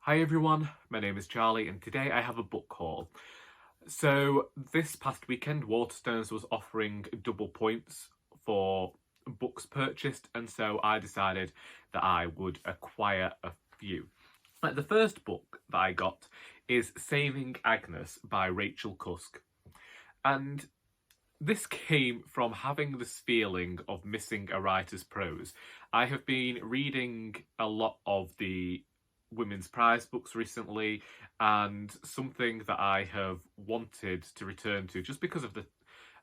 Hi everyone, my name is Charlie and today I have a book haul. So this past weekend Waterstones was offering double points for books purchased, and so I decided that I would acquire a few. The first book that I got is Saving Agnes by Rachel Cusk, and this came from having this feeling of missing a writer's prose. I have been reading a lot of the women's prize books recently, and something that I have wanted to return to just because of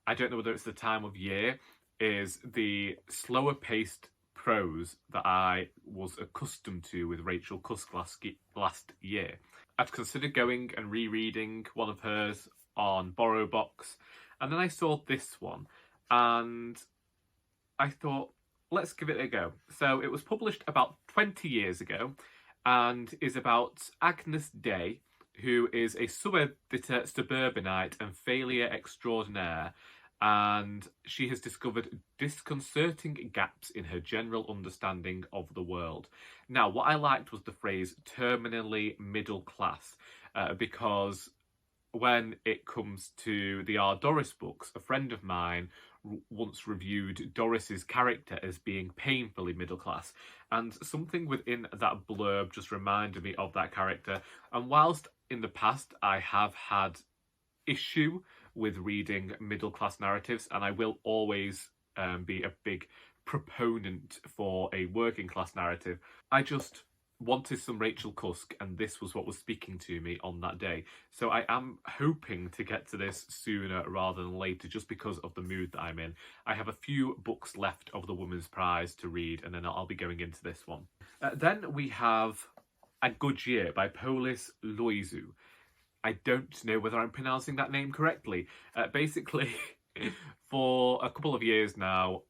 I don't know whether it's the time of year, is the slower paced prose that I was accustomed to with Rachel Cusk last year. I'd considered going and rereading one of hers on Borrow Box, and then I saw this one and I thought, let's give it a go. So it was published about 20 years ago and is about Agnes Day, who is a suburbanite and failure extraordinaire, and she has discovered disconcerting gaps in her general understanding of the world. Now, what I liked was the phrase terminally middle class, because when it comes to the Our Doris books, a friend of mine once reviewed Doris's character as being painfully middle class, and something within that blurb just reminded me of that character. And whilst in the past I have had issue with reading middle class narratives, and I will always be a big proponent for a working class narrative, I just wanted some Rachel Cusk, and this was what was speaking to me on that day. So I am hoping to get to this sooner rather than later, just because of the mood that I'm in. I have a few books left of the Women's Prize to read, and then I'll be going into this one. Then we have A Good Year by Polis Loizou. I don't know whether I'm pronouncing that name correctly. Basically, for a couple of years now,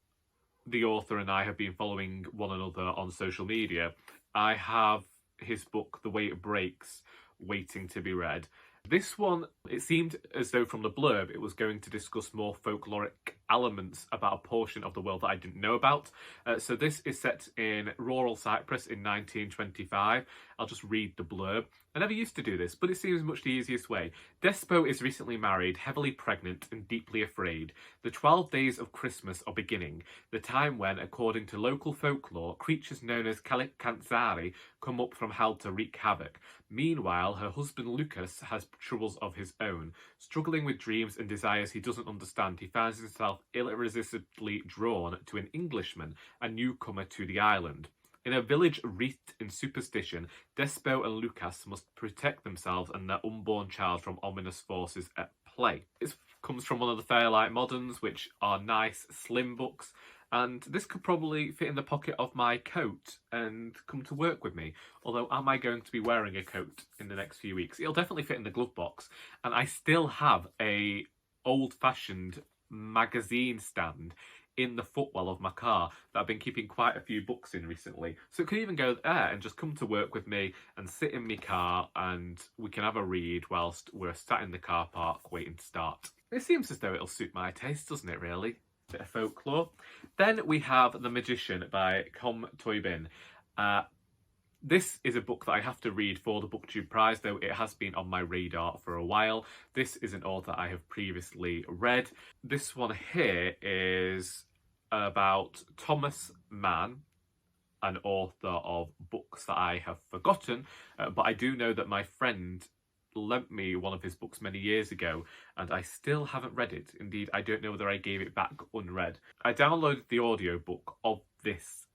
the author and I have been following one another on social media. I have his book, The Way It Breaks, waiting to be read. This one, it seemed as though from the blurb it was going to discuss more folkloric elements about a portion of the world that I didn't know about. So this is set in rural Cyprus in 1925. I'll just read the blurb. I never used to do this, but it seems much the easiest way. Despo is recently married, heavily pregnant and deeply afraid. The 12 days of Christmas are beginning, the time when, according to local folklore, creatures known as Kalikantzari come up from hell to wreak havoc. Meanwhile, her husband Lucas has troubles of his own. Struggling with dreams and desires he doesn't understand, he finds himself irresistibly drawn to an Englishman, a newcomer to the island. In a village wreathed in superstition, Despo and Lucas must protect themselves and their unborn child from ominous forces at play. This comes from one of the Fairlight Moderns, which are nice, slim books, and this could probably fit in the pocket of my coat and come to work with me. Although, am I going to be wearing a coat in the next few weeks? It'll definitely fit in the glove box, and I still have a old-fashioned magazine stand in the footwell of my car that I've been keeping quite a few books in recently. So it could even go there and just come to work with me and sit in my car, and we can have a read whilst we're sat in the car park waiting to start. It seems as though it'll suit my taste, doesn't it, really? Bit of folklore. Then we have The Magician by Colm Toibin. This is a book that I have to read for the BookTube Prize, though it has been on my radar for a while. This is an author I have previously read. This one here is about Thomas Mann, an author of books that I have forgotten, but I do know that my friend lent me one of his books many years ago, and I still haven't read it. Indeed, I don't know whether I gave it back unread. I downloaded the audiobook of this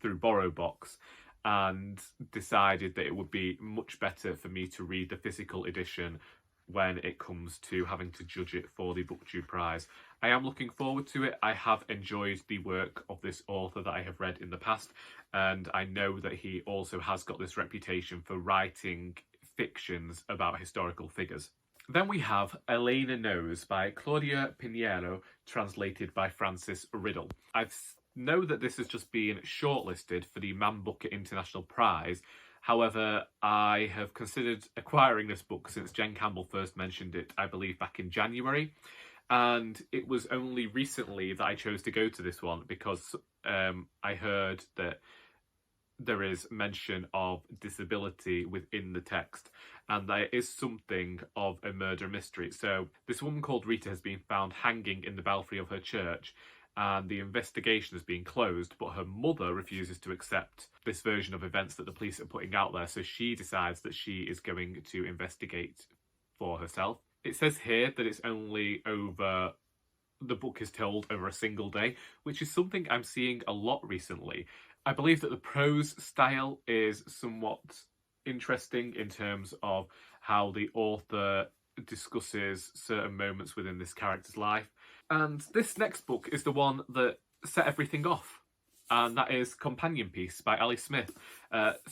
through Borrow Box, and decided that it would be much better for me to read the physical edition when it comes to having to judge it for the BookTube Prize. I am looking forward to it. I have enjoyed the work of this author that I have read in the past, and I know that he also has got this reputation for writing fictions about historical figures. Then we have Elena Knows by Claudia Piñeiro, translated by Francis Riddle. I know that this has just been shortlisted for the Man Booker International Prize. However, I have considered acquiring this book since Jen Campbell first mentioned it, I believe, back in January. And it was only recently that I chose to go to this one because I heard that there is mention of disability within the text, and there is something of a murder mystery. So this woman called Rita has been found hanging in the belfry of her church, and the investigation has been closed, but her mother refuses to accept this version of events that the police are putting out there, so she decides that she is going to investigate for herself. It says here that it's only over... the book is told over a single day, which is something I'm seeing a lot recently. I believe that the prose style is somewhat interesting in terms of how the author discusses certain moments within this character's life. And this next book is the one that set everything off, and that is Companion Piece by Ali Smith.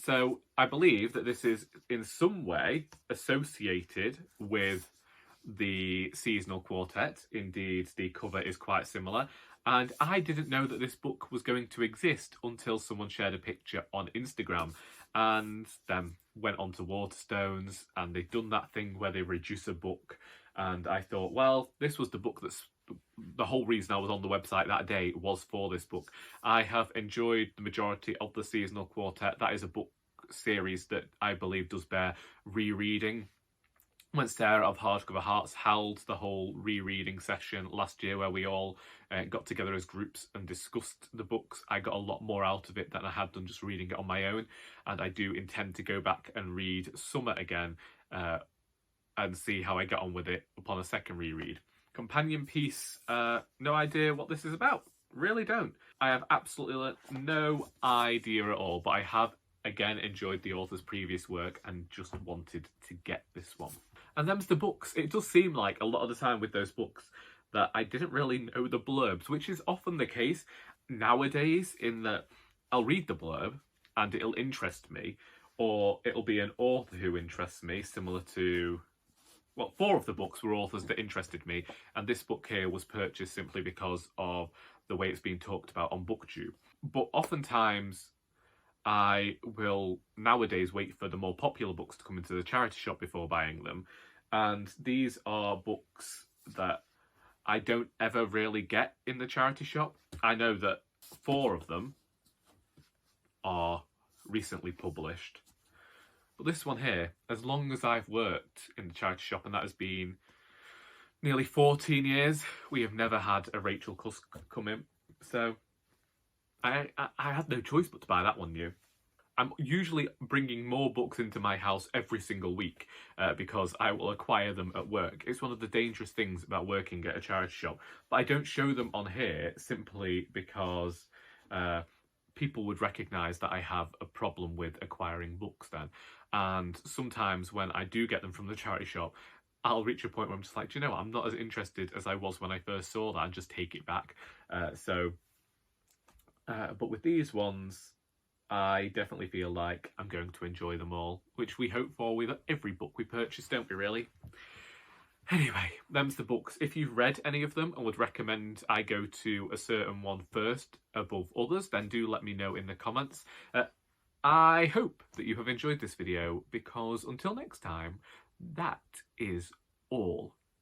So I believe that this is in some way associated with the seasonal quartet. Indeed, the cover is quite similar. And I didn't know that this book was going to exist until someone shared a picture on Instagram, and then went on to Waterstones, and they've done that thing where they reduce a book. And I thought, well, this was the book that's... the whole reason I was on the website that day was for this book. I have enjoyed the majority of the seasonal quartet. That is a book series that I believe does bear rereading. When Sarah of Hardcover Hearts held the whole rereading session last year, where we all got together as groups and discussed the books, I got a lot more out of it than I had done just reading it on my own. And I do intend to go back and read Summer again and see how I get on with it upon a second reread. Companion Piece, no idea what this is about. Really don't. I have absolutely no idea at all, but I have, again, enjoyed the author's previous work and just wanted to get this one. And them's the books. It does seem like a lot of the time with those books that I didn't really know the blurbs, which is often the case nowadays, in that I'll read the blurb and it'll interest me, or it'll be an author who interests me, similar to... well, 4 of the books were authors that interested me, and this book here was purchased simply because of the way it's been talked about on BookTube. But oftentimes I will nowadays wait for the more popular books to come into the charity shop before buying them, and these are books that I don't ever really get in the charity shop. I know that 4 of them are recently published, but this one here, as long as I've worked in the charity shop, and that has been nearly 14 years, we have never had a Rachel Cusk come in. So I had no choice but to buy that one new. I'm usually bringing more books into my house every single week because I will acquire them at work. It's one of the dangerous things about working at a charity shop. But I don't show them on here simply because people would recognise that I have a problem with acquiring books then. And sometimes when I do get them from the charity shop, I'll reach a point where I'm just like, do you know what? I'm not as interested as I was when I first saw that, and just take it back. But with these ones, I definitely feel like I'm going to enjoy them all, which we hope for with every book we purchase, don't we, really? Anyway, them's the books. If you've read any of them and would recommend I go to a certain one first above others, then do let me know in the comments. I hope that you have enjoyed this video, because until next time, that is all